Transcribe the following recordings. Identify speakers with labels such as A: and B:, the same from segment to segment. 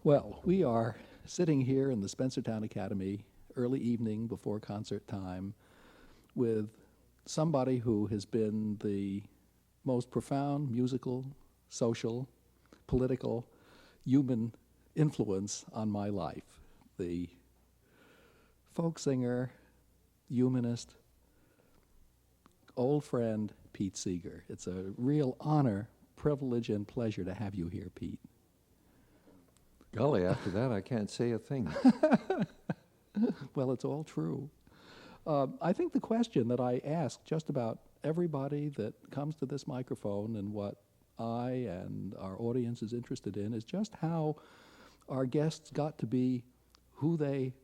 A: Well, we are sitting here in the Spencertown Academy, early evening before concert time, with somebody who has been the most profound musical, social, political, human influence on my life. The folk singer, humanist, old friend, Pete Seeger. It's a real honor, privilege, and pleasure to have you here, Pete.
B: Golly, after that, I can't say a thing.
A: Well, it's all true. I think the question that I ask just about everybody that comes to this microphone and what I and our audience is interested in is just how our guests got to be who they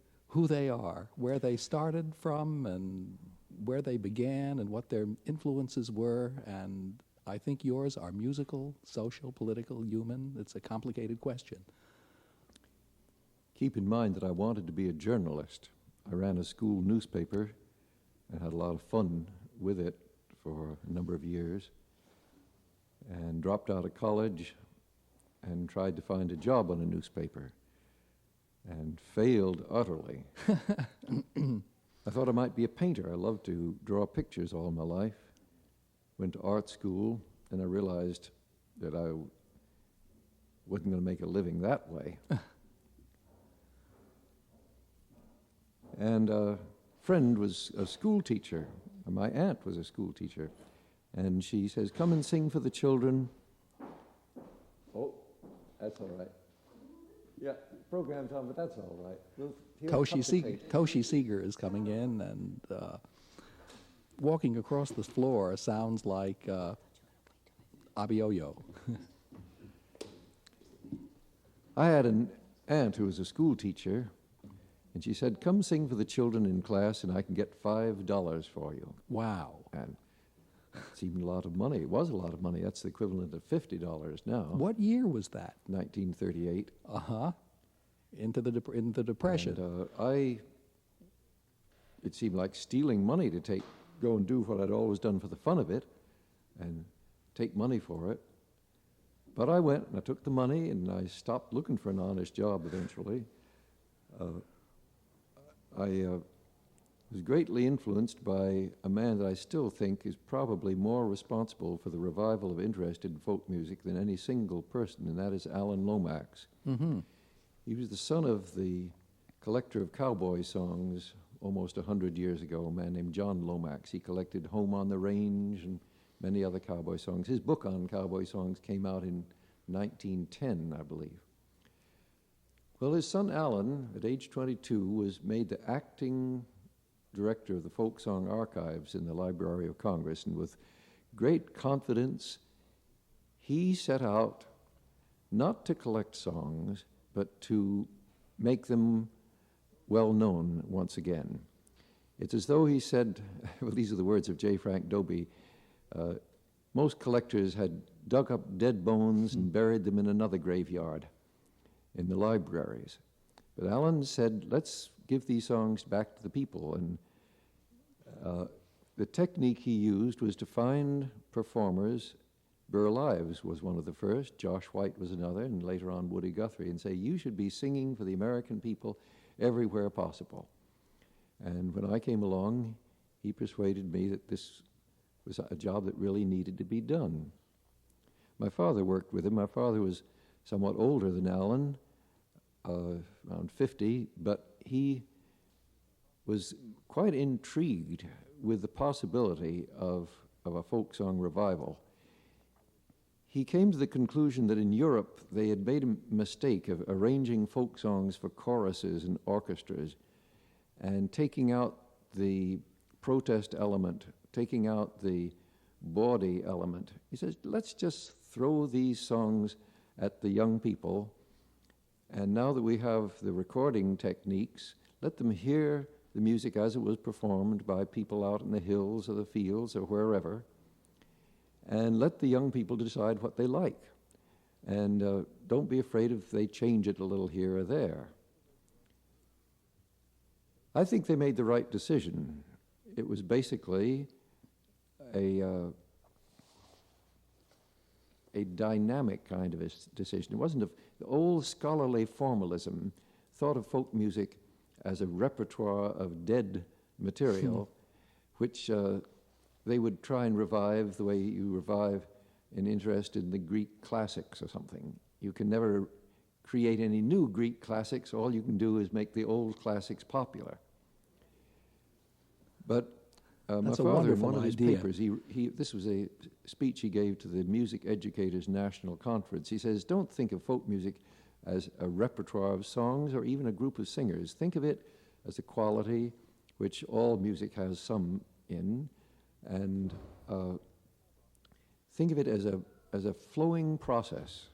A: are, where they started from and where they began and what their influences were. And I think yours are musical, social, political, human. It's a complicated question.
B: Keep in mind that I wanted to be a journalist. I ran a school newspaper and had a lot of fun with it for a number of years, and dropped out of college and tried to find a job on a newspaper and failed utterly. I thought I might be a painter. I loved to draw pictures all my life. Went to art school, and I realized that I wasn't going to make a living that way. And a friend was a school teacher. My aunt was a school teacher. And she says, "Come and sing for the children." Oh, that's all right. Yeah, program's on, but that's all right.
A: Toshi Seeger is coming in, and walking across the floor sounds like Abioyo.
B: I had an aunt who was a school teacher, and she said, "Come sing for the children in class, and I can get $5 for you."
A: Wow.
B: And it seemed a lot of money. It was a lot of money. That's the equivalent of $50 now.
A: What year was that?
B: 1938.
A: Uh-huh. Into the Depression.
B: And it seemed like stealing money to go and do what I'd always done for the fun of it and take money for it. But I went and I took the money and I stopped looking for an honest job eventually. I was greatly influenced by a man that I still think is probably more responsible for the revival of interest in folk music than any single person, and that is Alan Lomax.
A: Mm-hmm.
B: He was the son of the collector of cowboy songs almost 100 years ago, a man named John Lomax. He collected Home on the Range and many other cowboy songs. His book on cowboy songs came out in 1910, I believe. Well, his son Alan, at age 22, was made the acting director of the Folk Song Archives in the Library of Congress, and with great confidence, he set out not to collect songs, but to make them well known once again. It's as though he said, well, these are the words of J. Frank Dobie, most collectors had dug up dead bones and buried them in another graveyard in the libraries. But Alan said, let's give these songs back to the people. And the technique he used was to find performers. Burl Ives was one of the first, Josh White was another, and later on Woody Guthrie, and say, you should be singing for the American people everywhere possible. And when I came along, he persuaded me that this was a job that really needed to be done. My father worked with him. My father was somewhat older than Alan, around 50, but he was quite intrigued with the possibility of a folk song revival. He came to the conclusion that in Europe they had made a mistake of arranging folk songs for choruses and orchestras and taking out the protest element, taking out the bawdy element. He says, let's just throw these songs at the young people, and now that we have the recording techniques, let them hear the music as it was performed by people out in the hills or the fields or wherever, and let the young people decide what they like. And don't be afraid if they change it a little here or there. I think they made the right decision. It was basically a dynamic kind of decision. It wasn't the old scholarly formalism thought of folk music as a repertoire of dead material, which they would try and revive the way you revive an interest in the Greek classics or something. You can never create any new Greek classics. All you can do is make the old classics popular. But my
A: That's a
B: father, in
A: wonderful
B: one of his
A: idea.
B: papers, this was a speech he gave to the Music Educators National Conference. He says, don't think of folk music as a repertoire of songs or even a group of singers. Think of it as a quality which all music has some in, and think of it as a flowing process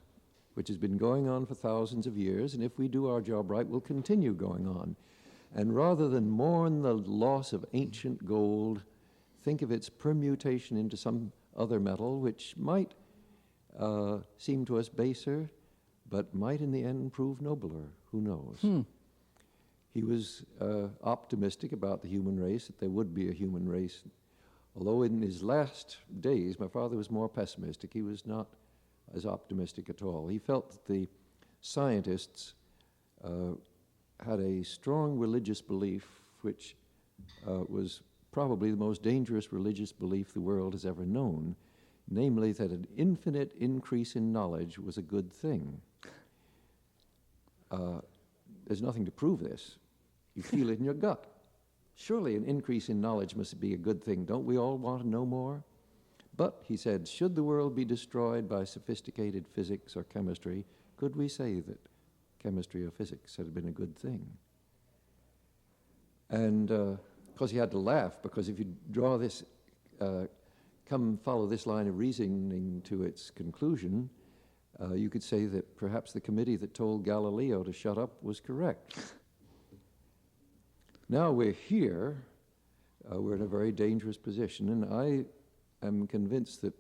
B: which has been going on for thousands of years, and if we do our job right, will continue going on. And rather than mourn the loss of ancient gold, think of its permutation into some other metal, which might seem to us baser, but might in the end prove nobler. Who knows? He was optimistic about the human race, that there would be a human race. Although in his last days, my father was more pessimistic. He was not as optimistic at all. He felt that the scientists had a strong religious belief, which was probably the most dangerous religious belief the world has ever known, namely that an infinite increase in knowledge was a good thing. There's nothing to prove this. You feel it in your gut. Surely an increase in knowledge must be a good thing. Don't we all want to know more? But, he said, should the world be destroyed by sophisticated physics or chemistry, could we say that chemistry or physics had been a good thing? And, of course, he had to laugh, because if you draw this, follow this line of reasoning to its conclusion, you could say that perhaps the committee that told Galileo to shut up was correct. Now we're here, we're in a very dangerous position, and I am convinced that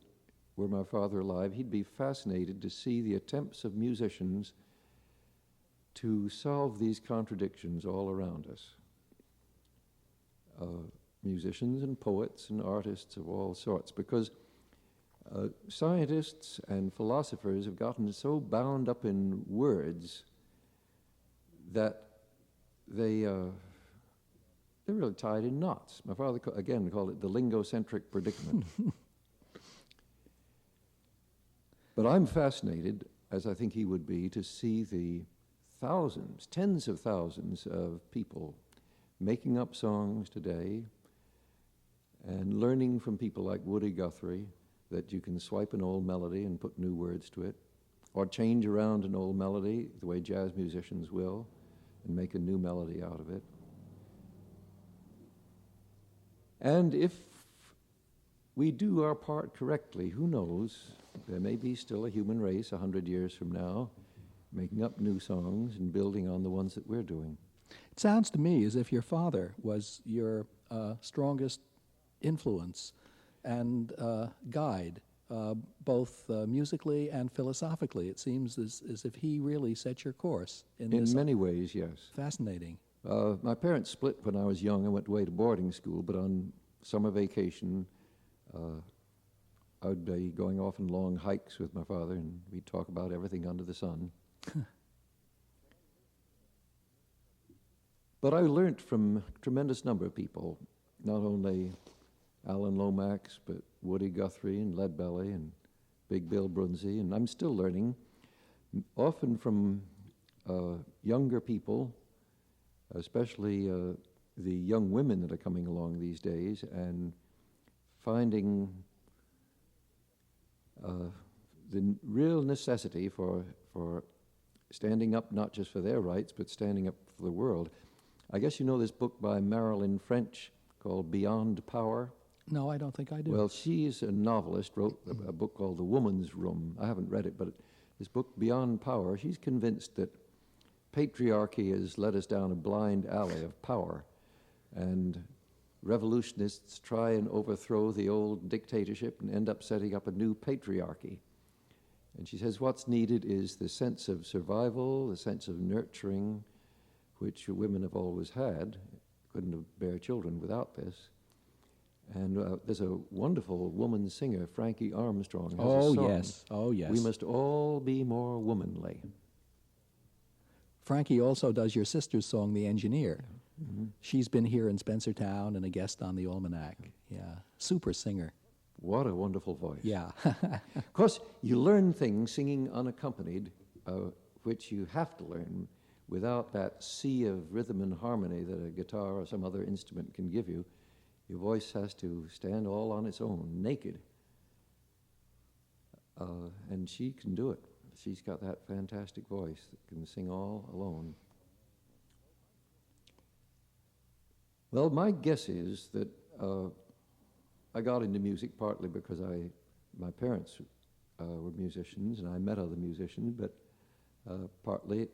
B: were my father alive, he'd be fascinated to see the attempts of musicians to solve these contradictions all around us. Musicians and poets and artists of all sorts, because scientists and philosophers have gotten so bound up in words that they're really tied in knots. My father, again, called it the lingocentric predicament. But I'm fascinated, as I think he would be, to see the thousands, tens of thousands of people making up songs today and learning from people like Woody Guthrie that you can swipe an old melody and put new words to it, or change around an old melody the way jazz musicians will and make a new melody out of it. And if we do our part correctly, who knows, there may be still a human race 100 years from now making up new songs and building on the ones that we're doing.
A: It sounds to me as if your father was your strongest influence and guide, both musically and philosophically. It seems as if he really set your course in this.
B: In many ways, yes.
A: Fascinating.
B: My parents split when I was young. I went away to boarding school, but on summer vacation, I would be going off on long hikes with my father, and we'd talk about everything under the sun. But I learned from a tremendous number of people, not only Alan Lomax, but Woody Guthrie and Leadbelly and Big Bill Brunsey, and I'm still learning, often from younger people, especially the young women that are coming along these days, and finding the real necessity for standing up not just for their rights, but standing up for the world. I guess you know this book by Marilyn French called Beyond Power?
A: No, I don't think I do.
B: Well, she's a novelist, wrote a book called The Woman's Room. I haven't read it, but this book, Beyond Power, she's convinced that patriarchy has led us down a blind alley of power, and revolutionists try and overthrow the old dictatorship and end up setting up a new patriarchy. And she says what's needed is the sense of survival, the sense of nurturing, which women have always had. Couldn't have bear children without this. And there's a wonderful woman singer, Frankie Armstrong, has a
A: Oh,
B: song.
A: yes. Oh, yes.
B: We must all be more womanly.
A: Frankie also does your sister's song, The Engineer.
B: Mm-hmm.
A: She's been here in Spencertown and a guest on the Almanac. Yeah, super singer.
B: What a wonderful voice.
A: Yeah.
B: Of course, you learn things singing unaccompanied, which you have to learn without that sea of rhythm and harmony that a guitar or some other instrument can give you. Your voice has to stand all on its own, naked. And she can do it. She's got that fantastic voice that can sing all alone. Well, my guess is that I got into music partly because my parents were musicians and I met other musicians, but partly it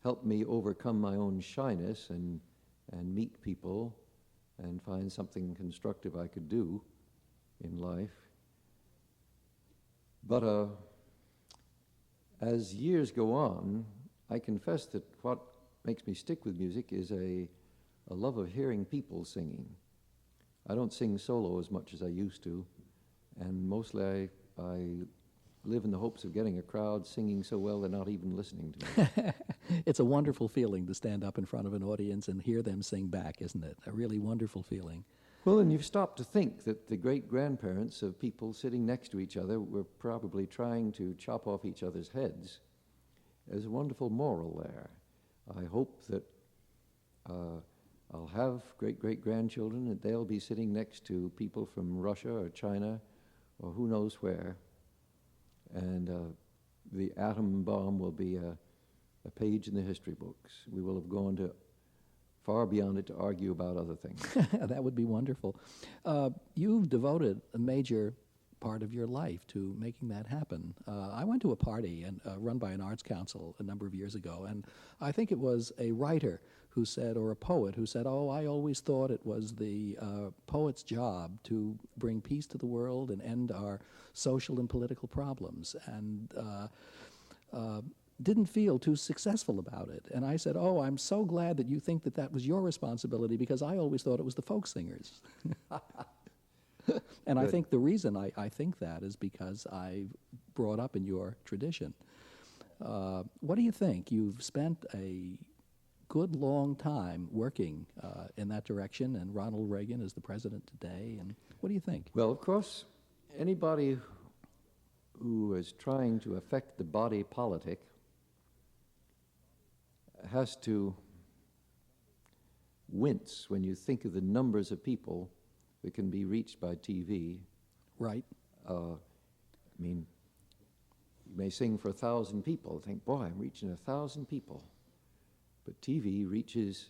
B: helped me overcome my own shyness and meet people and find something constructive I could do in life. But as years go on, I confess that what makes me stick with music is a love of hearing people singing. I don't sing solo as much as I used to, and mostly I live in the hopes of getting a crowd singing so well they're not even listening to me.
A: It's a wonderful feeling to stand up in front of an audience and hear them sing back, isn't it? A really wonderful feeling.
B: Well, and you've stopped to think that the great-grandparents of people sitting next to each other were probably trying to chop off each other's heads. There's a wonderful moral there. I hope that I'll have great-great-grandchildren and they'll be sitting next to people from Russia or China or who knows where. And the atom bomb will be a page in the history books. We will have gone to far beyond it to argue about other things.
A: That would be wonderful. You've devoted a major part of your life to making that happen. I went to a party run by an arts council a number of years ago, and I think it was a writer who said, or a poet who said, "Oh, I always thought it was the poet's job to bring peace to the world and end our social and political problems," and didn't feel too successful about it. And I said, "Oh, I'm so glad that you think that that was your responsibility, because I always thought it was the folk singers." And I think the reason I think that is because I brought up in your tradition. What do you think? You've spent a good long time working in that direction, and Ronald Reagan is the president today. And what do you think?
B: Well, of course, anybody who is trying to affect the body politic has to wince when you think of the numbers of people that can be reached by TV.
A: Right.
B: I mean, you may sing for 1,000 people, think, boy, I'm reaching 1,000 people. But TV reaches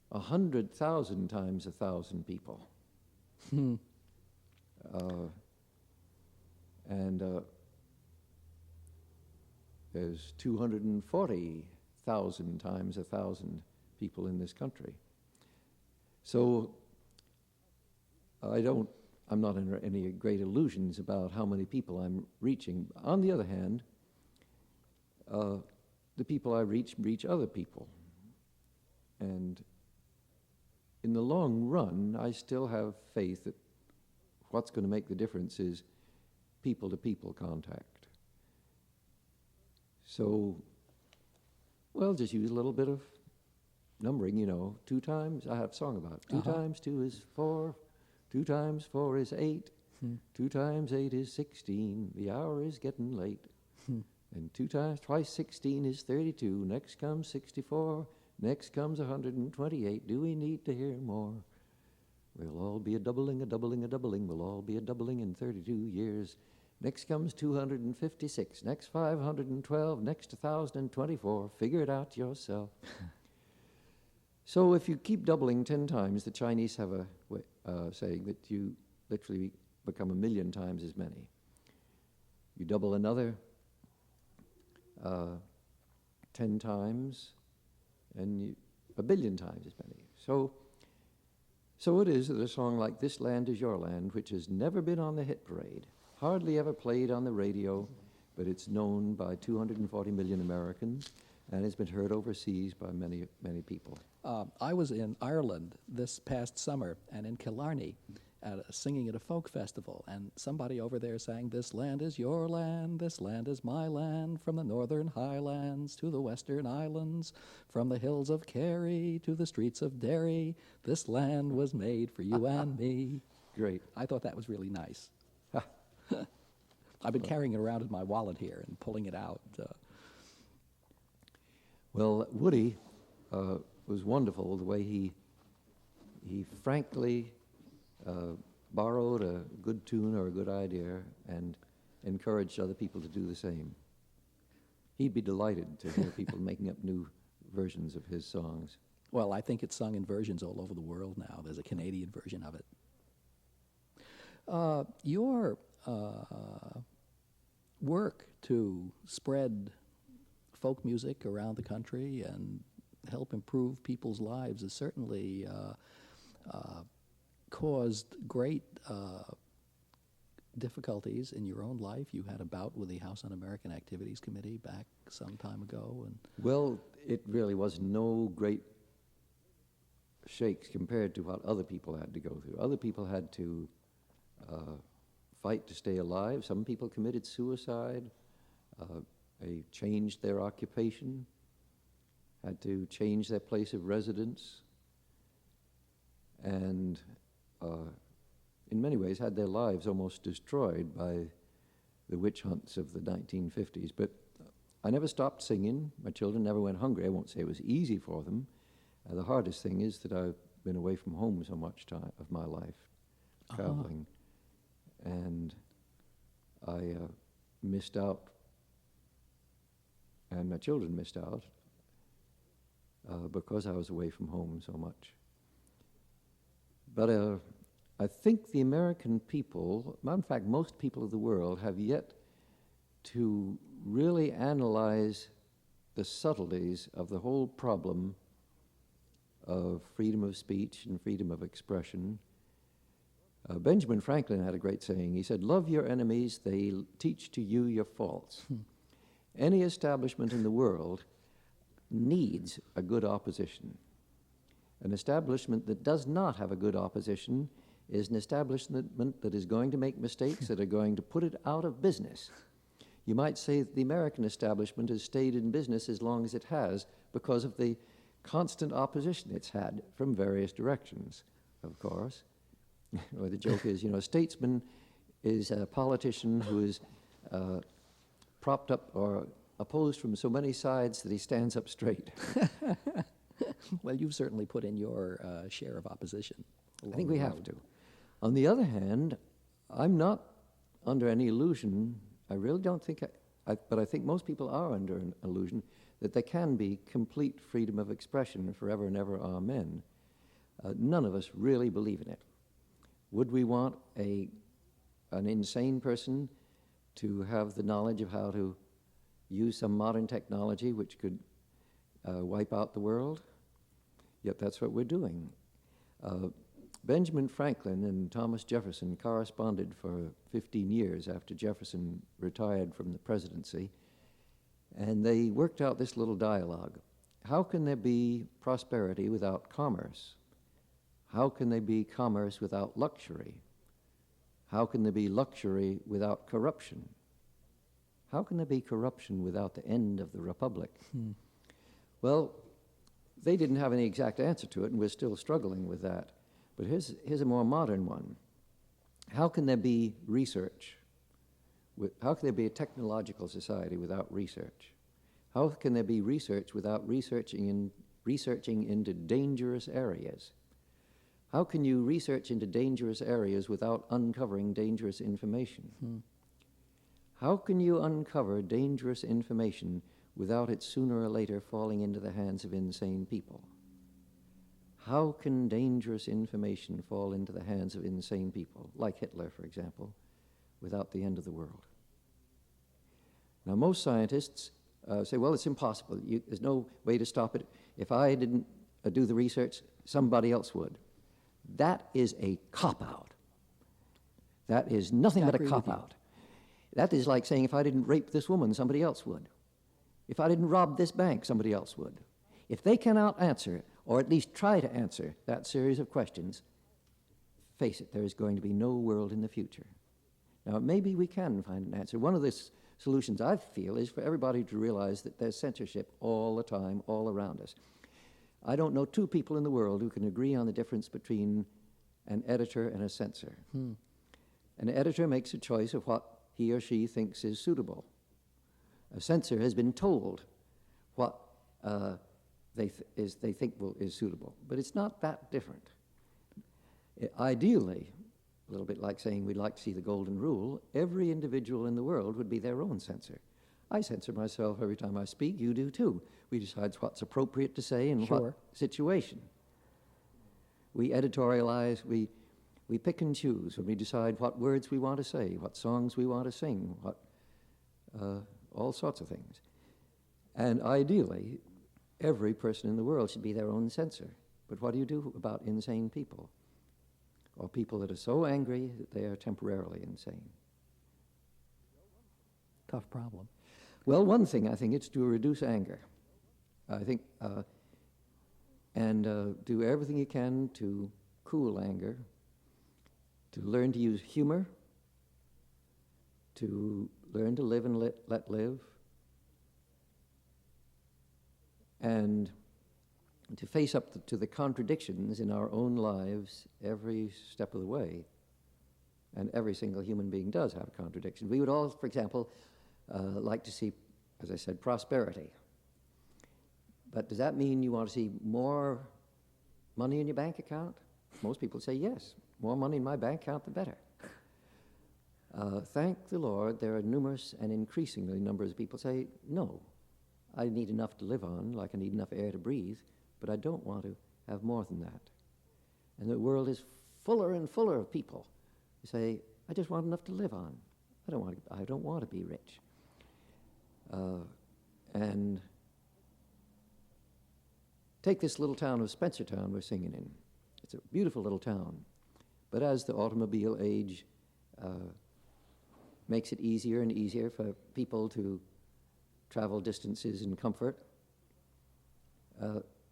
B: 100,000 times 1,000 people. And there's 240,000 times 1,000 people in this country. So I'm not under any great illusions about how many people I'm reaching. On the other hand, the people I reach other people. And in the long run, I still have faith that what's going to make the difference is people-to-people contact. So, well, just use a little bit of numbering, 2 times, I have a song about it. 2 times 2 is 4, 2 times 4 is 8, 2 times 8 is 16, the hour is getting late. And 2 times, twice 16 is 32, next comes 64, next comes 128, do we need to hear more? We'll all be a doubling, we'll all be a doubling in 32 years. Next comes 256, next 512, next 1,024, figure it out yourself. So if you keep doubling 10 times, the Chinese have a saying that you literally become 1,000,000 times as many. You double another 10 times, and 1,000,000,000 times as many. So it is that a song like This Land Is Your Land, which has never been on the hit parade, hardly ever played on the radio, but it's known by 240 million Americans, and it's been heard overseas by many, many people.
A: I was in Ireland this past summer and in Killarney singing at a folk festival, and somebody over there sang, "This land is your land, this land is my land, from the northern highlands to the western islands, from the hills of Kerry to the streets of Derry, this land was made for you and me."
B: Great.
A: I thought that was really nice. I've been carrying it around in my wallet here and pulling it out.
B: Well, Woody was wonderful the way he frankly borrowed a good tune or a good idea and encouraged other people to do the same. He'd be delighted to hear people making up new versions of his songs.
A: Well, I think it's sung in versions all over the world now. There's a Canadian version of it. Your work to spread folk music around the country and help improve people's lives has certainly caused great difficulties in your own life. You had a bout with the House Un-American Activities Committee back some time ago. And
B: Well, it really was no great shakes compared to what other people had to go through. Other people had to fight to stay alive. Some people committed suicide. They changed their occupation, had to change their place of residence, and in many ways had their lives almost destroyed by the witch hunts of the 1950s. But I never stopped singing. My children never went hungry. I won't say it was easy for them. The hardest thing is that I've been away from home so much time of my life, traveling. And I missed out, and my children missed out because I was away from home so much. But I think the American people, in fact, most people of the world, have yet to really analyze the subtleties of the whole problem of freedom of speech and freedom of expression. Benjamin Franklin had a great saying. He said, "Love your enemies, they teach to you your faults." Any establishment in the world needs a good opposition. An establishment that does not have a good opposition is an establishment that is going to make mistakes that are going to put it out of business. You might say that the American establishment has stayed in business as long as it has because of the constant opposition it's had from various directions, of course. Or the joke is, a statesman is a politician who is propped up or opposed from so many sides that he stands up straight.
A: well, you've certainly put in your share of opposition.
B: I think we have to. On the other hand, I'm not under any illusion. I really don't think, but I think most people are under an illusion that there can be complete freedom of expression forever and ever, amen. None of us really believe in it. Would we want an insane person to have the knowledge of how to use some modern technology which could wipe out the world? Yet that's what we're doing. Benjamin Franklin and Thomas Jefferson corresponded for 15 years after Jefferson retired from the presidency, and they worked out this little dialogue. How can there be prosperity without commerce? How can there be commerce without luxury? How can there be luxury without corruption? How can there be corruption without the end of the republic? Well, they didn't have any exact answer to it, and we're still struggling with that. But here's a more modern one. How can there be research? How can there be a technological society without research? How can there be research without researching into dangerous areas? How can you research into dangerous areas without uncovering dangerous information? How can you uncover dangerous information without it sooner or later falling into the hands of insane people? How can dangerous information fall into the hands of insane people, like Hitler, for example, without the end of the world? Now, most scientists say, well, it's impossible. There's no way to stop it. If I didn't do the research, somebody else would. That is a cop-out. That is nothing but a cop-out. That is like saying, if I didn't rape this woman, somebody else would. If I didn't rob this bank, somebody else would. If they cannot answer, or at least try to answer, that series of questions, face it, there is going to be no world in the future. Now, maybe we can find an answer. One of the solutions, I feel, is for everybody to realize that there's censorship all the time, all around us. I don't know two people in the world who can agree on the difference between an editor and a censor. An editor makes a choice of what he or she thinks is suitable. A censor has been told what they think is suitable, but it's not that different. Ideally, a little bit like saying we'd like to see the golden rule, every individual in the world would be their own censor. I censor myself every time I speak. You do too. We decide what's appropriate to say in what situation. We editorialize, we pick and choose when we decide what words we want to say, what songs we want to sing, all sorts of things. And ideally, every person in the world should be their own censor. But what do you do about insane people? Or people that are so angry that they are temporarily insane?
A: Tough problem.
B: Well, one thing I think is to reduce anger. I think, and do everything you can to cool anger, to learn to use humor, to learn to live and let live, and to face up to the contradictions in our own lives every step of the way. And every single human being does have a contradiction. We would all, for example, like to see, as I said, prosperity. But does that mean you want to see more money in your bank account? Most people say yes. More money in my bank account, the better. Thank the Lord, there are numerous and increasingly numbers of people say, no, I need enough to live on, like I need enough air to breathe, but I don't want to have more than that. And the world is fuller and fuller of people who say, I just want enough to live on. I don't want to be rich. And take this little town of Spencertown we're singing in. It's a beautiful little town. But as the automobile age makes it easier and easier for people to travel distances in comfort,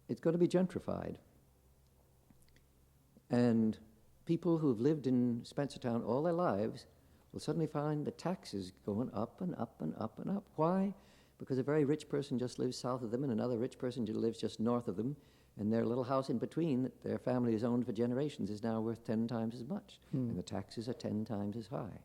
B: it's going to be gentrified. And people who have lived in Spencertown all their lives will suddenly find the taxes going up and up and up and up. Why? Because a very rich person just lives south of them and another rich person just lives just north of them, and their little house in between that their family has owned for generations is now worth 10 times as much, and the taxes are 10 times as high.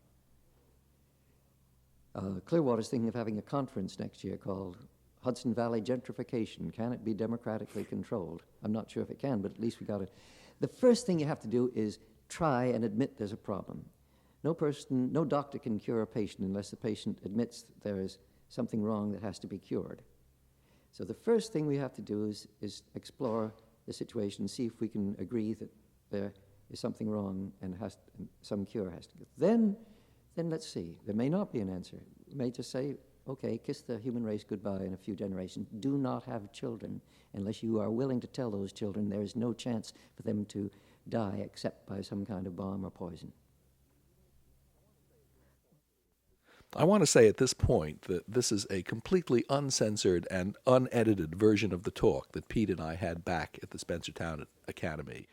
B: Clearwater's thinking of having a conference next year called Hudson Valley Gentrification. Can it be democratically controlled? I'm not sure if it can, but at least we got it. The first thing you have to do is try and admit there's a problem. No doctor can cure a patient unless the patient admits there is something wrong that has to be cured. So the first thing we have to do is explore the situation, see if we can agree that there is something wrong and some cure has to go. Then let's see. There may not be an answer. We may just say, okay, kiss the human race goodbye in a few generations. Do not have children unless you are willing to tell those children there is no chance for them to die except by some kind of bomb or poison.
C: I want to say at this point that this is a completely uncensored and unedited version of the talk that Pete and I had back at the Spencertown Academy.